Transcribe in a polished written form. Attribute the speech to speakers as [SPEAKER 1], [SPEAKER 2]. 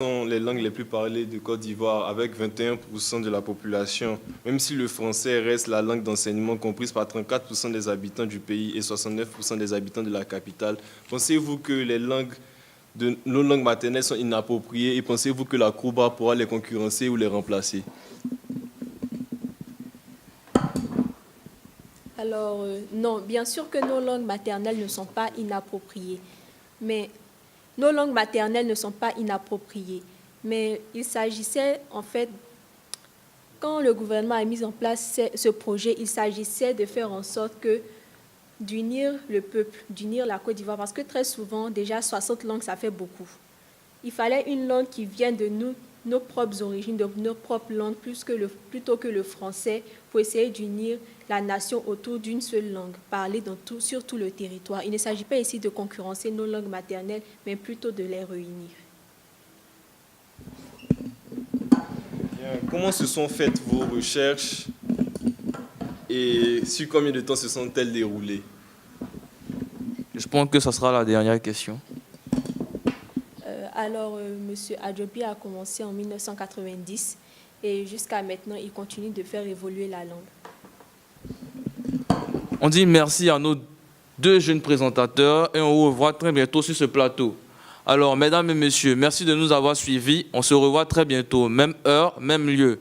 [SPEAKER 1] sont les langues les plus parlées de Côte d'Ivoire avec 21% de la population. Même si le français reste la langue d'enseignement comprise par 34% des habitants du pays et 69% des habitants de la capitale, pensez-vous que nos langues maternelles sont inappropriées et pensez-vous que la Krouba pourra les concurrencer ou les remplacer?
[SPEAKER 2] Alors, non, bien sûr que nos langues maternelles ne sont pas inappropriées, mais nos langues maternelles ne sont pas inappropriées. Mais il s'agissait, en fait, quand le gouvernement a mis en place ce projet, il s'agissait de faire en sorte d'unir le peuple, d'unir la Côte d'Ivoire, parce que très souvent, déjà 60 langues, ça fait beaucoup. Il fallait une langue qui vienne de nos propres origines, de nos propres langues, plutôt que le français, pour essayer d'unir la nation autour d'une seule langue, parlée sur tout le territoire. Il ne s'agit pas ici de concurrencer nos langues maternelles, mais plutôt de les réunir.
[SPEAKER 1] Bien. Comment se sont faites vos recherches et sur combien de temps se sont-elles déroulées?
[SPEAKER 3] Je pense que ce sera la dernière question.
[SPEAKER 2] Alors, M. Adjobi a commencé en 1990 et jusqu'à maintenant, il continue de faire évoluer la langue.
[SPEAKER 3] On dit merci à nos deux jeunes présentateurs et on vous revoit très bientôt sur ce plateau. Alors, mesdames et messieurs, merci de nous avoir suivis. On se revoit très bientôt, même heure, même lieu.